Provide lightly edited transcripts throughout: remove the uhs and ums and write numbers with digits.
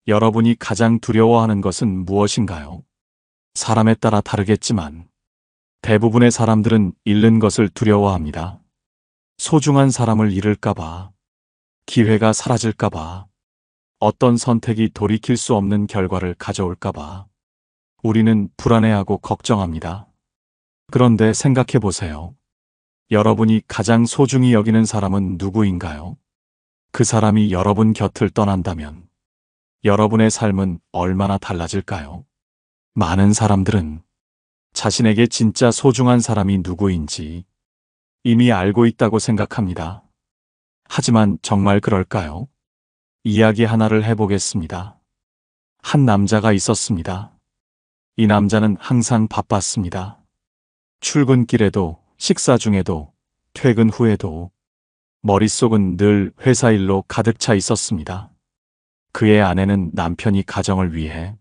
여러분이 가장 두려워하는 것은 무엇인가요? 사람에 따라 다르겠지만 대부분의 사람들은 잃는 것을 두려워합니다. 소중한 사람을 잃을까봐, 기회가 사라질까봐, 어떤 선택이 돌이킬 수 없는 결과를 가져올까봐 우리는 불안해하고 걱정합니다. 그런데 생각해 보세요. 여러분이 가장 소중히 여기는 사람은 누구인가요? 그 사람이 여러분 곁을 떠난다면 여러분의 삶은 얼마나 달라질까요? 많은 사람들은 자신에게 진짜 소중한 사람이 누구인지 이미 알고 있다고 생각합니다. 하지만 정말 그럴까요? 이야기 하나를 해보겠습니다. 한 남자가 있었습니다. 이 남자는 항상 바빴습니다. 출근길에도, 식사 중에도, 퇴근 후에도 머릿속은 늘 회사 일로 가득 차 있었습니다. 그의 아내는 남편이 가정을 위해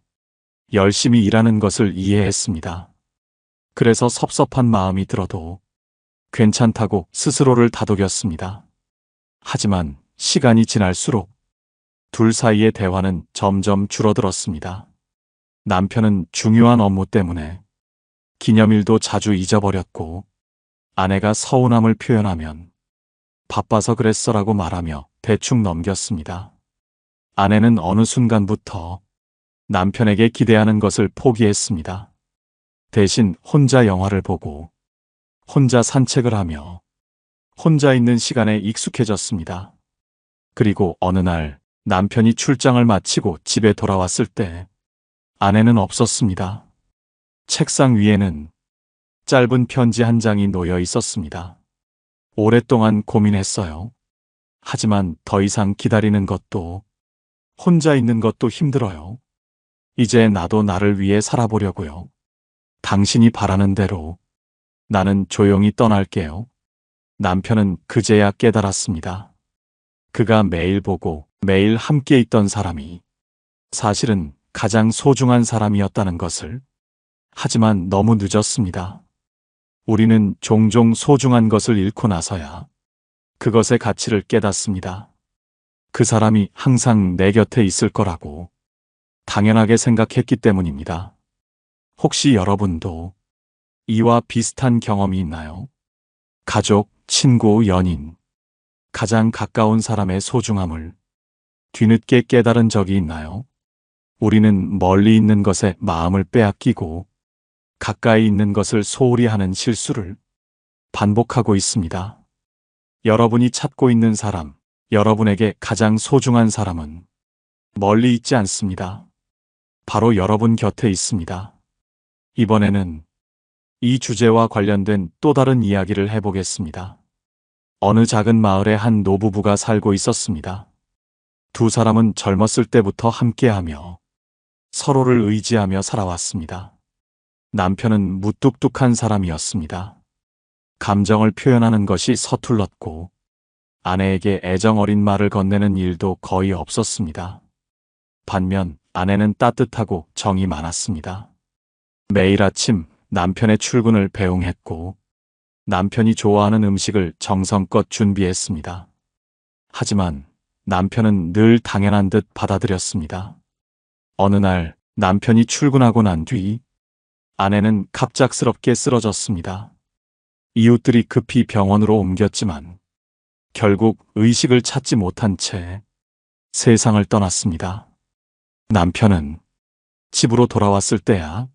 열심히 일하는 것을 이해했습니다. 그래서 섭섭한 마음이 들어도 괜찮다고 스스로를 다독였습니다. 하지만 시간이 지날수록 둘 사이의 대화는 점점 줄어들었습니다. 남편은 중요한 업무 때문에 기념일도 자주 잊어버렸고, 아내가 서운함을 표현하면 바빠서 그랬어라고 말하며 대충 넘겼습니다. 아내는 어느 순간부터 남편에게 기대하는 것을 포기했습니다. 대신 혼자 영화를 보고, 혼자 산책을 하며, 혼자 있는 시간에 익숙해졌습니다. 그리고 어느 날 남편이 출장을 마치고 집에 돌아왔을 때 아내는 없었습니다. 책상 위에는 짧은 편지 한 장이 놓여 있었습니다. 오랫동안 고민했어요. 하지만 더 이상 기다리는 것도, 혼자 있는 것도 힘들어요. 이제 나도 나를 위해 살아보려고요. 당신이 바라는 대로 나는 조용히 떠날게요. 남편은 그제야 깨달았습니다. 그가 매일 보고 매일 함께 있던 사람이 사실은 가장 소중한 사람이었다는 것을. 하지만 너무 늦었습니다. 우리는 종종 소중한 것을 잃고 나서야 그것의 가치를 깨닫습니다. 그 사람이 항상 내 곁에 있을 거라고 당연하게 생각했기 때문입니다. 혹시 여러분도 이와 비슷한 경험이 있나요? 가족, 친구, 연인, 가장 가까운 사람의 소중함을 뒤늦게 깨달은 적이 있나요? 우리는 멀리 있는 것에 마음을 빼앗기고 가까이 있는 것을 소홀히 하는 실수를 반복하고 있습니다. 여러분이 찾고 있는 사람, 여러분에게 가장 소중한 사람은 멀리 있지 않습니다. 바로 여러분 곁에 있습니다. 이번에는 이 주제와 관련된 또 다른 이야기를 해보겠습니다. 어느 작은 마을에 한 노부부가 살고 있었습니다. 두 사람은 젊었을 때부터 함께하며 서로를 의지하며 살아왔습니다. 남편은 무뚝뚝한 사람이었습니다. 감정을 표현하는 것이 서툴렀고 아내에게 애정 어린 말을 건네는 일도 거의 없었습니다. 반면 아내는 따뜻하고 정이 많았습니다. 매일 아침 남편의 출근을 배웅했고 남편이 좋아하는 음식을 정성껏 준비했습니다. 하지만 남편은 늘 당연한 듯 받아들였습니다. 어느 날 남편이 출근하고 난 뒤 아내는 갑작스럽게 쓰러졌습니다. 이웃들이 급히 병원으로 옮겼지만 결국 의식을 찾지 못한 채 세상을 떠났습니다. 남편은 집으로 돌아왔을 때야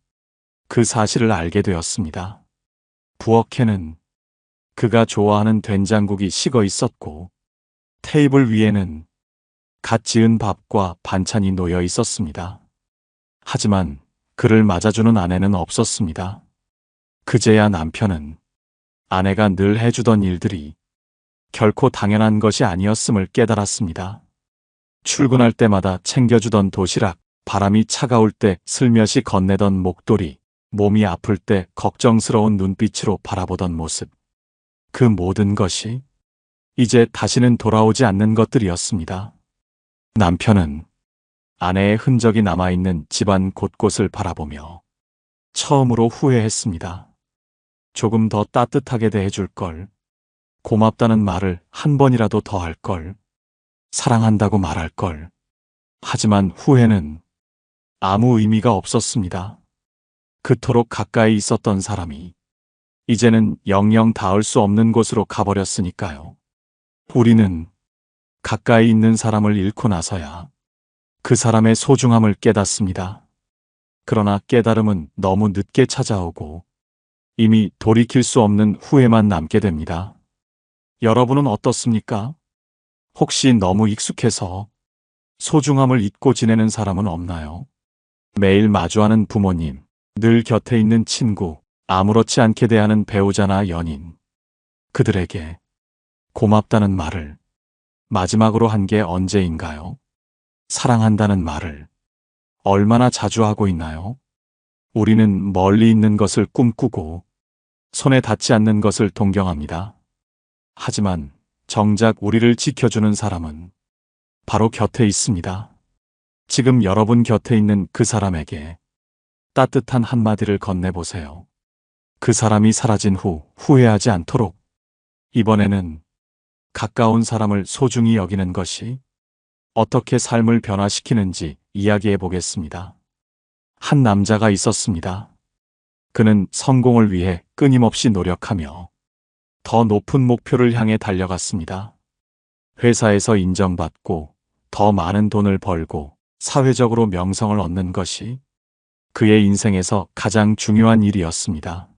그 사실을 알게 되었습니다. 부엌에는 그가 좋아하는 된장국이 식어 있었고 테이블 위에는 갓 지은 밥과 반찬이 놓여 있었습니다. 하지만 그를 맞아주는 아내는 없었습니다. 그제야 남편은 아내가 늘 해주던 일들이 결코 당연한 것이 아니었음을 깨달았습니다. 출근할 때마다 챙겨주던 도시락, 바람이 차가울 때 슬며시 건네던 목도리, 몸이 아플 때 걱정스러운 눈빛으로 바라보던 모습. 그 모든 것이 이제 다시는 돌아오지 않는 것들이었습니다. 남편은 아내의 흔적이 남아있는 집안 곳곳을 바라보며 처음으로 후회했습니다. 조금 더 따뜻하게 대해줄 걸, 고맙다는 말을 한 번이라도 더 할 걸, 사랑한다고 말할 걸. 하지만 후회는 아무 의미가 없었습니다. 그토록 가까이 있었던 사람이 이제는 영영 닿을 수 없는 곳으로 가버렸으니까요. 우리는 가까이 있는 사람을 잃고 나서야 그 사람의 소중함을 깨닫습니다. 그러나 깨달음은 너무 늦게 찾아오고 이미 돌이킬 수 없는 후회만 남게 됩니다. 여러분은 어떻습니까? 혹시 너무 익숙해서 소중함을 잊고 지내는 사람은 없나요? 매일 마주하는 부모님, 늘 곁에 있는 친구, 아무렇지 않게 대하는 배우자나 연인. 그들에게 고맙다는 말을 마지막으로 한 게 언제인가요? 사랑한다는 말을 얼마나 자주 하고 있나요? 우리는 멀리 있는 것을 꿈꾸고 손에 닿지 않는 것을 동경합니다. 하지만 정작 우리를 지켜주는 사람은 바로 곁에 있습니다. 지금 여러분 곁에 있는 그 사람에게 따뜻한 한마디를 건네보세요. 그 사람이 사라진 후 후회하지 않도록 이번에는 가까운 사람을 소중히 여기는 것이 어떻게 삶을 변화시키는지 이야기해 보겠습니다. 한 남자가 있었습니다. 그는 성공을 위해 끊임없이 노력하며 더 높은 목표를 향해 달려갔습니다. 회사에서 인정받고 더 많은 돈을 벌고 사회적으로 명성을 얻는 것이 그의 인생에서 가장 중요한 일이었습니다.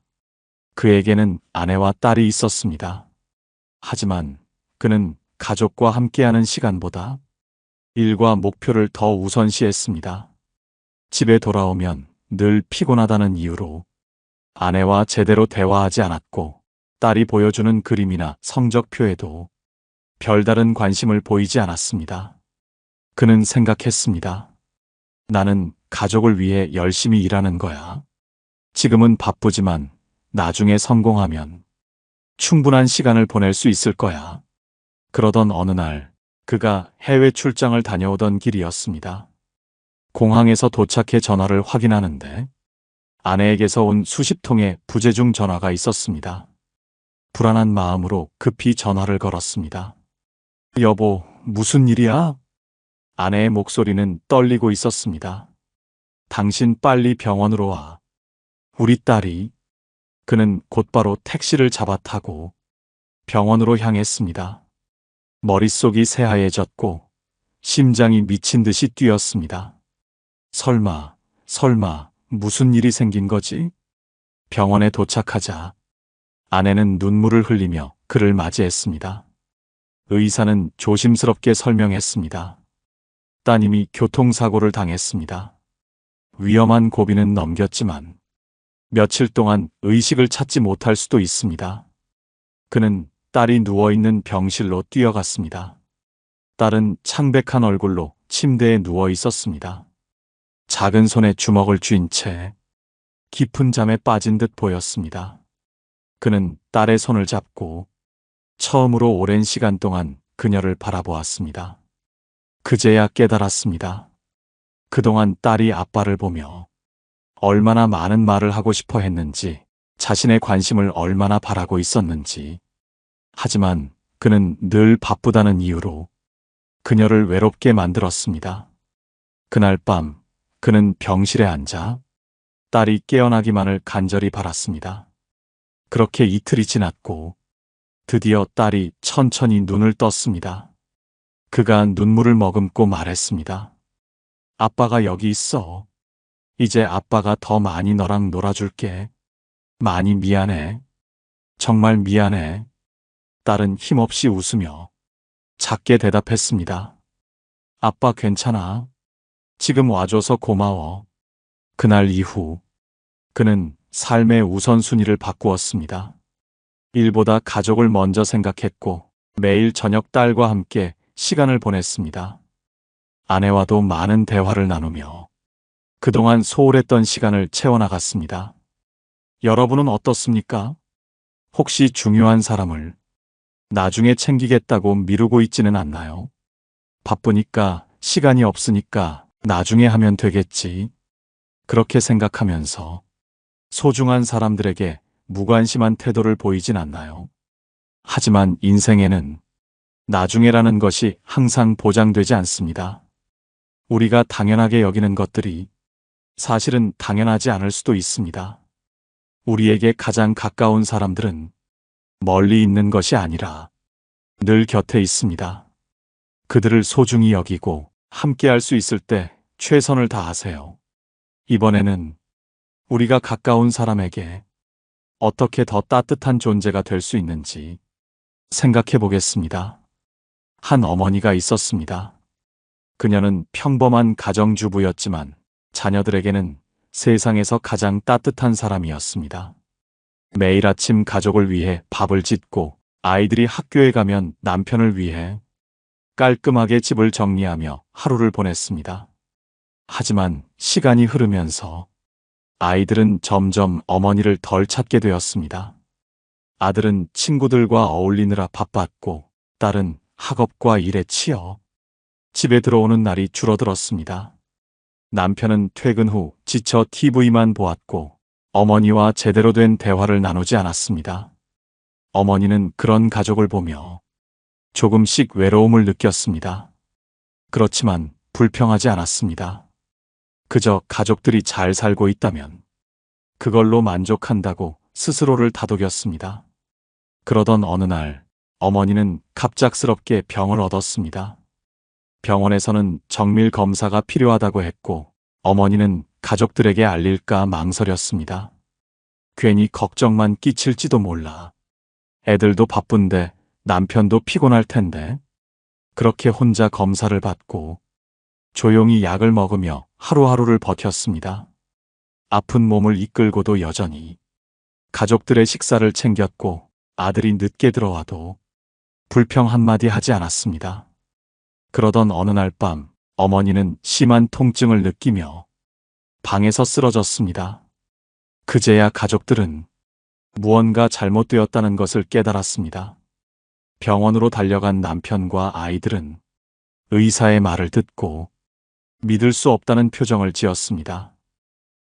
그에게는 아내와 딸이 있었습니다. 하지만 그는 가족과 함께하는 시간보다 일과 목표를 더 우선시했습니다. 집에 돌아오면 늘 피곤하다는 이유로 아내와 제대로 대화하지 않았고 딸이 보여주는 그림이나 성적표에도 별다른 관심을 보이지 않았습니다. 그는 생각했습니다. 나는 가족을 위해 열심히 일하는 거야. 지금은 바쁘지만 나중에 성공하면 충분한 시간을 보낼 수 있을 거야. 그러던 어느 날 그가 해외 출장을 다녀오던 길이었습니다. 공항에서 도착해 전화를 확인하는데 아내에게서 온 수십 통의 부재중 전화가 있었습니다. 불안한 마음으로 급히 전화를 걸었습니다. 여보, 무슨 일이야? 아내의 목소리는 떨리고 있었습니다. 당신 빨리 병원으로 와. 우리 딸이. 그는 곧바로 택시를 잡아 타고 병원으로 향했습니다. 머릿속이 새하얘졌고 심장이 미친 듯이 뛰었습니다. 설마 무슨 일이 생긴 거지? 병원에 도착하자 아내는 눈물을 흘리며 그를 맞이했습니다. 의사는 조심스럽게 설명했습니다. 따님이 교통사고를 당했습니다. 위험한 고비는 넘겼지만 며칠 동안 의식을 찾지 못할 수도 있습니다. 그는 딸이 누워있는 병실로 뛰어갔습니다. 딸은 창백한 얼굴로 침대에 누워 있었습니다. 작은 손에 주먹을 쥔 채 깊은 잠에 빠진 듯 보였습니다. 그는 딸의 손을 잡고 처음으로 오랜 시간 동안 그녀를 바라보았습니다. 그제야 깨달았습니다. 그동안 딸이 아빠를 보며 얼마나 많은 말을 하고 싶어 했는지, 자신의 관심을 얼마나 바라고 있었는지. 하지만 그는 늘 바쁘다는 이유로 그녀를 외롭게 만들었습니다. 그날 밤 그는 병실에 앉아 딸이 깨어나기만을 간절히 바랐습니다. 그렇게 이틀이 지났고 드디어 딸이 천천히 눈을 떴습니다. 그가 눈물을 머금고 말했습니다. 아빠가 여기 있어. 이제 아빠가 더 많이 너랑 놀아줄게. 많이 미안해. 정말 미안해. 딸은 힘없이 웃으며 작게 대답했습니다. 아빠 괜찮아. 지금 와줘서 고마워. 그날 이후 그는 삶의 우선순위를 바꾸었습니다. 일보다 가족을 먼저 생각했고 매일 저녁 딸과 함께 시간을 보냈습니다. 아내와도 많은 대화를 나누며 그동안 소홀했던 시간을 채워나갔습니다. 여러분은 어떻습니까? 혹시 중요한 사람을 나중에 챙기겠다고 미루고 있지는 않나요? 바쁘니까, 시간이 없으니까 나중에 하면 되겠지. 그렇게 생각하면서 소중한 사람들에게 무관심한 태도를 보이진 않나요? 하지만 인생에는 나중에라는 것이 항상 보장되지 않습니다. 우리가 당연하게 여기는 것들이 사실은 당연하지 않을 수도 있습니다. 우리에게 가장 가까운 사람들은 멀리 있는 것이 아니라 늘 곁에 있습니다. 그들을 소중히 여기고 함께할 수 있을 때 최선을 다하세요. 이번에는 우리가 가까운 사람에게 어떻게 더 따뜻한 존재가 될 수 있는지 생각해 보겠습니다. 한 어머니가 있었습니다. 그녀는 평범한 가정주부였지만 자녀들에게는 세상에서 가장 따뜻한 사람이었습니다. 매일 아침 가족을 위해 밥을 짓고 아이들이 학교에 가면 남편을 위해 깔끔하게 집을 정리하며 하루를 보냈습니다. 하지만 시간이 흐르면서 아이들은 점점 어머니를 덜 찾게 되었습니다. 아들은 친구들과 어울리느라 바빴고 딸은 학업과 일에 치여 집에 들어오는 날이 줄어들었습니다. 남편은 퇴근 후 지쳐 TV만 보았고 어머니와 제대로 된 대화를 나누지 않았습니다. 어머니는 그런 가족을 보며 조금씩 외로움을 느꼈습니다. 그렇지만 불평하지 않았습니다. 그저 가족들이 잘 살고 있다면 그걸로 만족한다고 스스로를 다독였습니다. 그러던 어느 날 어머니는 갑작스럽게 병을 얻었습니다. 병원에서는 정밀 검사가 필요하다고 했고 어머니는 가족들에게 알릴까 망설였습니다. 괜히 걱정만 끼칠지도 몰라. 애들도 바쁜데 남편도 피곤할 텐데. 그렇게 혼자 검사를 받고 조용히 약을 먹으며 하루하루를 버텼습니다. 아픈 몸을 이끌고도 여전히 가족들의 식사를 챙겼고 아들이 늦게 들어와도 불평 한마디 하지 않았습니다. 그러던 어느 날 밤 어머니는 심한 통증을 느끼며 방에서 쓰러졌습니다. 그제야 가족들은 무언가 잘못되었다는 것을 깨달았습니다. 병원으로 달려간 남편과 아이들은 의사의 말을 듣고 믿을 수 없다는 표정을 지었습니다.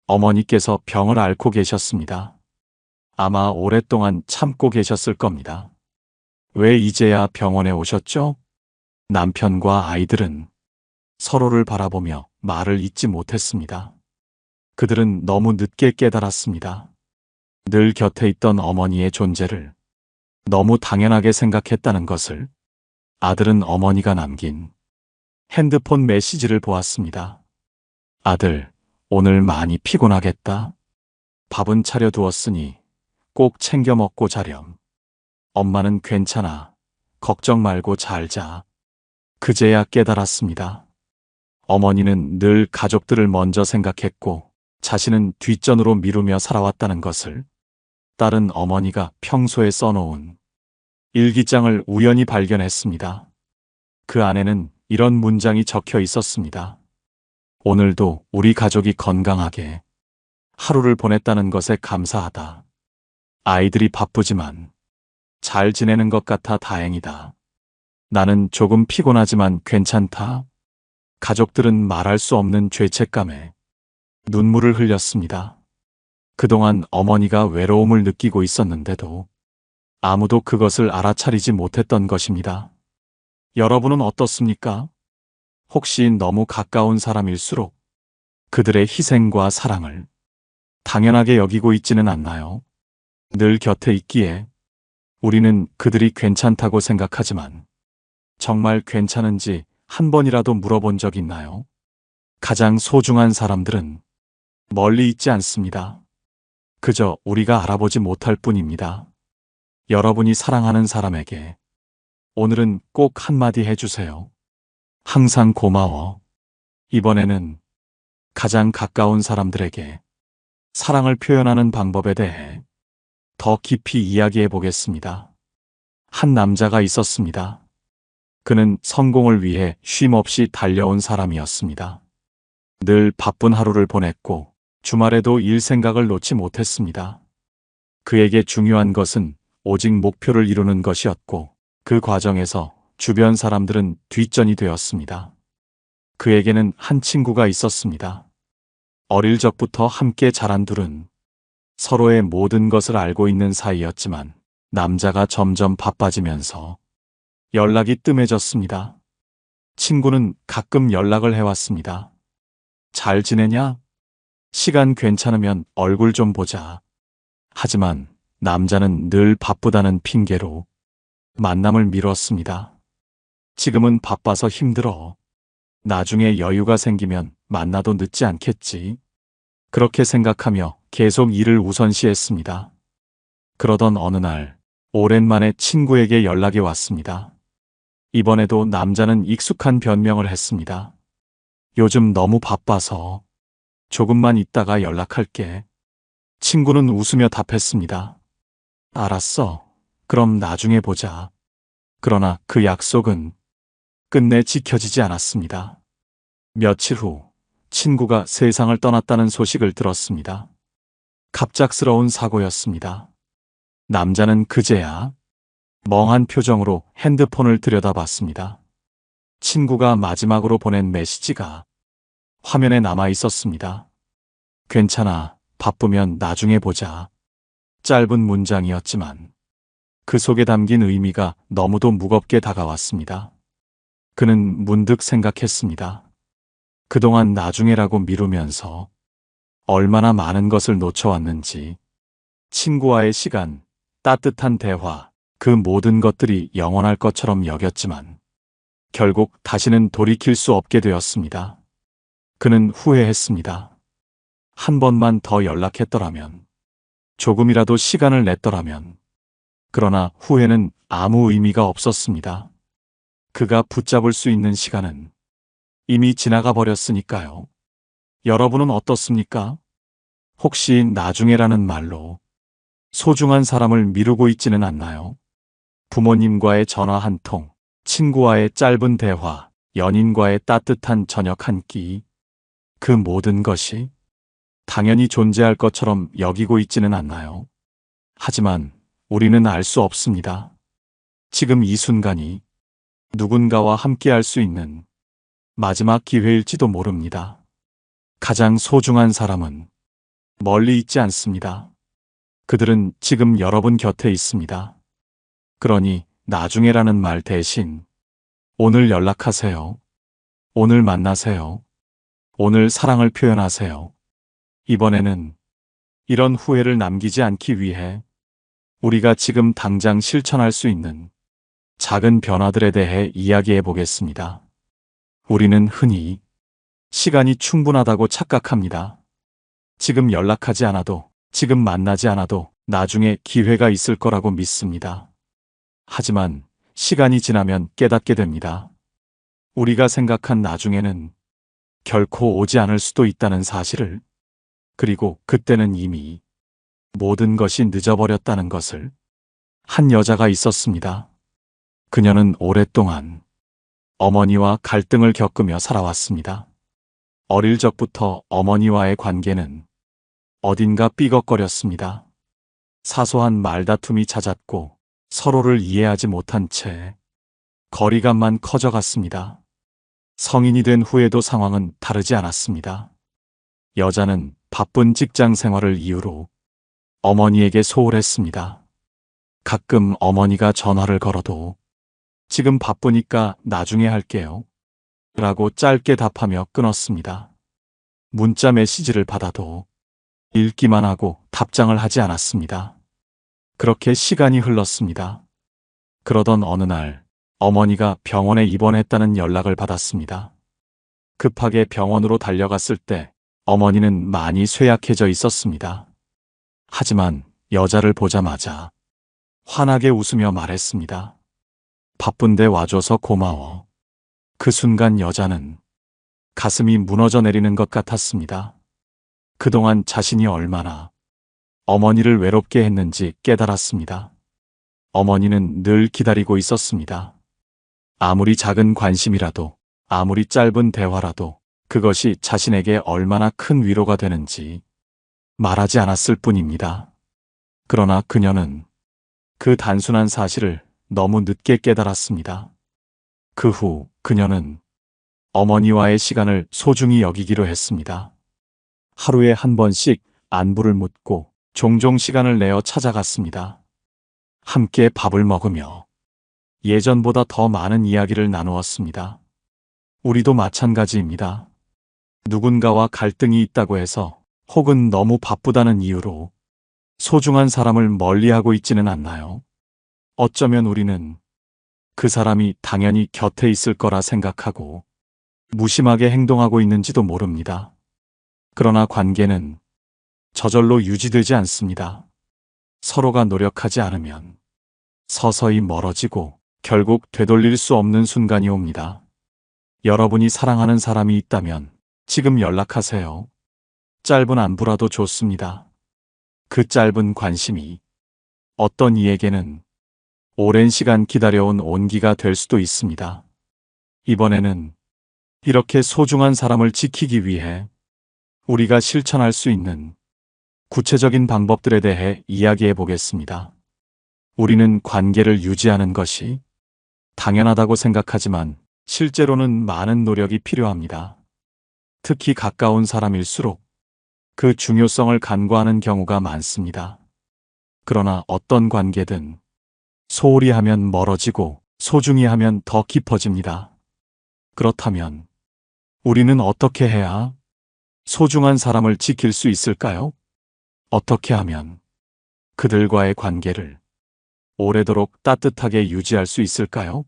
어머니께서 병을 앓고 계셨습니다. 아마 오랫동안 참고 계셨을 겁니다. 왜 이제야 병원에 오셨죠? 남편과 아이들은 서로를 바라보며 말을 잇지 못했습니다. 그들은 너무 늦게 깨달았습니다. 늘 곁에 있던 어머니의 존재를 너무 당연하게 생각했다는 것을. 아들은 어머니가 남긴 핸드폰 메시지를 보았습니다. 아들, 오늘 많이 피곤하겠다. 밥은 차려두었으니 꼭 챙겨 먹고 자렴. 엄마는 괜찮아. 걱정 말고 잘 자. 그제야 깨달았습니다. 어머니는 늘 가족들을 먼저 생각했고 자신은 뒷전으로 미루며 살아왔다는 것을. 딸은 어머니가 평소에 써놓은 일기장을 우연히 발견했습니다. 그 안에는 이런 문장이 적혀 있었습니다. 오늘도 우리 가족이 건강하게 하루를 보냈다는 것에 감사하다. 아이들이 바쁘지만 잘 지내는 것 같아 다행이다. 나는 조금 피곤하지만 괜찮다. 가족들은 말할 수 없는 죄책감에 눈물을 흘렸습니다. 그동안 어머니가 외로움을 느끼고 있었는데도 아무도 그것을 알아차리지 못했던 것입니다. 여러분은 어떻습니까? 혹시 너무 가까운 사람일수록 그들의 희생과 사랑을 당연하게 여기고 있지는 않나요? 늘 곁에 있기에 우리는 그들이 괜찮다고 생각하지만 정말 괜찮은지 한 번이라도 물어본 적 있나요? 가장 소중한 사람들은 멀리 있지 않습니다. 그저 우리가 알아보지 못할 뿐입니다. 여러분이 사랑하는 사람에게 오늘은 꼭 한마디 해주세요. 항상 고마워. 이번에는 가장 가까운 사람들에게 사랑을 표현하는 방법에 대해 더 깊이 이야기해 보겠습니다. 한 남자가 있었습니다. 그는 성공을 위해 쉼없이 달려온 사람이었습니다. 늘 바쁜 하루를 보냈고 주말에도 일 생각을 놓지 못했습니다. 그에게 중요한 것은 오직 목표를 이루는 것이었고 그 과정에서 주변 사람들은 뒷전이 되었습니다. 그에게는 한 친구가 있었습니다. 어릴 적부터 함께 자란 둘은 서로의 모든 것을 알고 있는 사이였지만 남자가 점점 바빠지면서 연락이 뜸해졌습니다. 친구는 가끔 연락을 해왔습니다. 잘 지내냐? 시간 괜찮으면 얼굴 좀 보자. 하지만 남자는 늘 바쁘다는 핑계로 만남을 미뤘습니다. 지금은 바빠서 힘들어. 나중에 여유가 생기면 만나도 늦지 않겠지. 그렇게 생각하며 계속 일을 우선시했습니다. 그러던 어느 날 오랜만에 친구에게 연락이 왔습니다. 이번에도 남자는 익숙한 변명을 했습니다. 요즘 너무 바빠서 조금만 있다가 연락할게. 친구는 웃으며 답했습니다. 알았어. 그럼 나중에 보자. 그러나 그 약속은 끝내 지켜지지 않았습니다. 며칠 후 친구가 세상을 떠났다는 소식을 들었습니다. 갑작스러운 사고였습니다. 남자는 그제야 멍한 표정으로 핸드폰을 들여다봤습니다. 친구가 마지막으로 보낸 메시지가 화면에 남아 있었습니다. 괜찮아. 바쁘면 나중에 보자. 짧은 문장이었지만 그 속에 담긴 의미가 너무도 무겁게 다가왔습니다. 그는 문득 생각했습니다. 그동안 나중에라고 미루면서 얼마나 많은 것을 놓쳐왔는지. 친구와의 시간, 따뜻한 대화, 그 모든 것들이 영원할 것처럼 여겼지만 결국 다시는 돌이킬 수 없게 되었습니다. 그는 후회했습니다. 한 번만 더 연락했더라면, 조금이라도 시간을 냈더라면. 그러나 후회는 아무 의미가 없었습니다. 그가 붙잡을 수 있는 시간은 이미 지나가 버렸으니까요. 여러분은 어떻습니까? 혹시 나중에라는 말로 소중한 사람을 미루고 있지는 않나요? 부모님과의 전화 한 통, 친구와의 짧은 대화, 연인과의 따뜻한 저녁 한 끼, 그 모든 것이 당연히 존재할 것처럼 여기고 있지는 않나요? 하지만 우리는 알 수 없습니다. 지금 이 순간이 누군가와 함께할 수 있는 마지막 기회일지도 모릅니다. 가장 소중한 사람은 멀리 있지 않습니다. 그들은 지금 여러분 곁에 있습니다. 그러니 나중에라는 말 대신 오늘 연락하세요. 오늘 만나세요. 오늘 사랑을 표현하세요. 이번에는 이런 후회를 남기지 않기 위해 우리가 지금 당장 실천할 수 있는 작은 변화들에 대해 이야기해 보겠습니다. 우리는 흔히 시간이 충분하다고 착각합니다. 지금 연락하지 않아도, 지금 만나지 않아도 나중에 기회가 있을 거라고 믿습니다. 하지만 시간이 지나면 깨닫게 됩니다. 우리가 생각한 나중에는 결코 오지 않을 수도 있다는 사실을, 그리고 그때는 이미 모든 것이 늦어버렸다는 것을. 한 여자가 있었습니다. 그녀는 오랫동안 어머니와 갈등을 겪으며 살아왔습니다. 어릴 적부터 어머니와의 관계는 어딘가 삐걱거렸습니다. 사소한 말다툼이 잦았고 서로를 이해하지 못한 채 거리감만 커져갔습니다. 성인이 된 후에도 상황은 다르지 않았습니다. 여자는 바쁜 직장 생활을 이유로 어머니에게 소홀했습니다. 가끔 어머니가 전화를 걸어도 지금 바쁘니까 나중에 할게요. 라고 짧게 답하며 끊었습니다. 문자 메시지를 받아도 읽기만 하고 답장을 하지 않았습니다. 그렇게 시간이 흘렀습니다. 그러던 어느 날 어머니가 병원에 입원했다는 연락을 받았습니다. 급하게 병원으로 달려갔을 때 어머니는 많이 쇠약해져 있었습니다. 하지만 여자를 보자마자 환하게 웃으며 말했습니다. 바쁜데 와줘서 고마워. 그 순간 여자는 가슴이 무너져 내리는 것 같았습니다. 그동안 자신이 얼마나 어머니를 외롭게 했는지 깨달았습니다. 어머니는 늘 기다리고 있었습니다. 아무리 작은 관심이라도, 아무리 짧은 대화라도 그것이 자신에게 얼마나 큰 위로가 되는지 말하지 않았을 뿐입니다. 그러나 그녀는 그 단순한 사실을 너무 늦게 깨달았습니다. 그 후 그녀는 어머니와의 시간을 소중히 여기기로 했습니다. 하루에 한 번씩 안부를 묻고 종종 시간을 내어 찾아갔습니다. 함께 밥을 먹으며 예전보다 더 많은 이야기를 나누었습니다. 우리도 마찬가지입니다. 누군가와 갈등이 있다고 해서 혹은 너무 바쁘다는 이유로 소중한 사람을 멀리하고 있지는 않나요? 어쩌면 우리는 그 사람이 당연히 곁에 있을 거라 생각하고 무심하게 행동하고 있는지도 모릅니다. 그러나 관계는 저절로 유지되지 않습니다. 서로가 노력하지 않으면 서서히 멀어지고 결국 되돌릴 수 없는 순간이 옵니다. 여러분이 사랑하는 사람이 있다면 지금 연락하세요. 짧은 안부라도 좋습니다. 그 짧은 관심이 어떤 이에게는 오랜 시간 기다려온 온기가 될 수도 있습니다. 이번에는 이렇게 소중한 사람을 지키기 위해 우리가 실천할 수 있는 구체적인 방법들에 대해 이야기해 보겠습니다. 우리는 관계를 유지하는 것이 당연하다고 생각하지만 실제로는 많은 노력이 필요합니다. 특히 가까운 사람일수록 그 중요성을 간과하는 경우가 많습니다. 그러나 어떤 관계든 소홀히 하면 멀어지고 소중히 하면 더 깊어집니다. 그렇다면 우리는 어떻게 해야 소중한 사람을 지킬 수 있을까요? 어떻게 하면 그들과의 관계를 오래도록 따뜻하게 유지할 수 있을까요?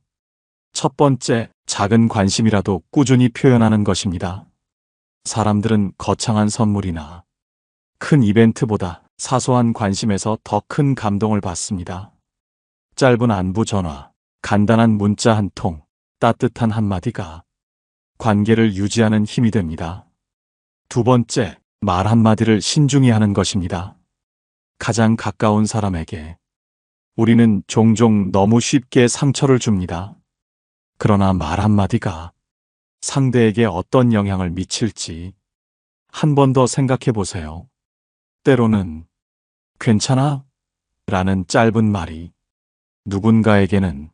첫 번째, 작은 관심이라도 꾸준히 표현하는 것입니다. 사람들은 거창한 선물이나 큰 이벤트보다 사소한 관심에서 더 큰 감동을 받습니다. 짧은 안부 전화, 간단한 문자 한 통, 따뜻한 한마디가 관계를 유지하는 힘이 됩니다. 두 번째, 말 한마디를 신중히 하는 것입니다. 가장 가까운 사람에게 우리는 종종 너무 쉽게 상처를 줍니다. 그러나 말 한마디가 상대에게 어떤 영향을 미칠지 한 번 더 생각해 보세요. 때로는 괜찮아? 라는 짧은 말이 누군가에게는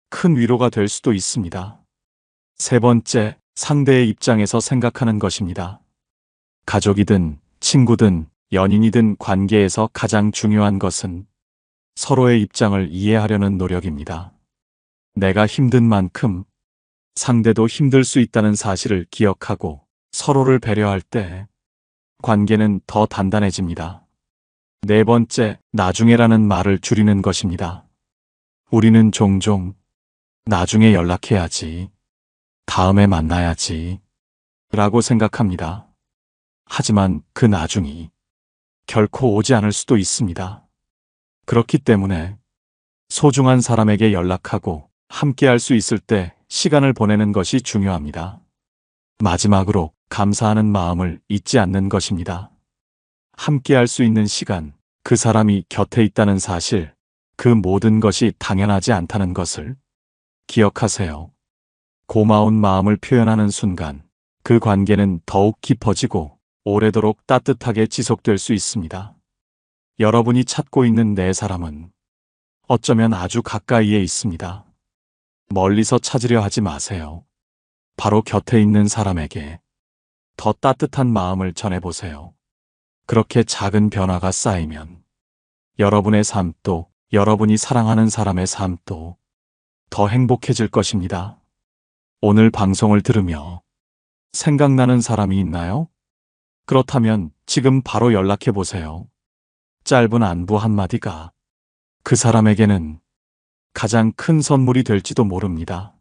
큰 위로가 될 수도 있습니다. 세 번째, 상대의 입장에서 생각하는 것입니다. 가족이든 친구든 연인이든 관계에서 가장 중요한 것은 서로의 입장을 이해하려는 노력입니다. 내가 힘든 만큼 상대도 힘들 수 있다는 사실을 기억하고 서로를 배려할 때 관계는 더 단단해집니다. 네 번째, 나중에라는 말을 줄이는 것입니다. 우리는 종종 나중에 연락해야지, 다음에 만나야지 라고 생각합니다. 하지만 그 나중이 결코 오지 않을 수도 있습니다. 그렇기 때문에 소중한 사람에게 연락하고 함께할 수 있을 때 시간을 보내는 것이 중요합니다. 마지막으로 감사하는 마음을 잊지 않는 것입니다. 함께할 수 있는 시간, 그 사람이 곁에 있다는 사실, 그 모든 것이 당연하지 않다는 것을 기억하세요. 고마운 마음을 표현하는 순간 그 관계는 더욱 깊어지고 오래도록 따뜻하게 지속될 수 있습니다. 여러분이 찾고 있는 내 사람은 어쩌면 아주 가까이에 있습니다. 멀리서 찾으려 하지 마세요. 바로 곁에 있는 사람에게 더 따뜻한 마음을 전해보세요. 그렇게 작은 변화가 쌓이면 여러분의 삶도, 여러분이 사랑하는 사람의 삶도 더 행복해질 것입니다. 오늘 방송을 들으며 생각나는 사람이 있나요? 그렇다면 지금 바로 연락해 보세요. 짧은 안부 한마디가 그 사람에게는 가장 큰 선물이 될지도 모릅니다.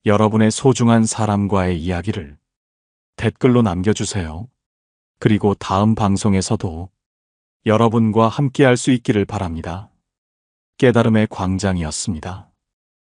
여러분의 소중한 사람과의 이야기를 댓글로 남겨주세요. 그리고 다음 방송에서도 여러분과 함께할 수 있기를 바랍니다. 깨달음의 광장이었습니다.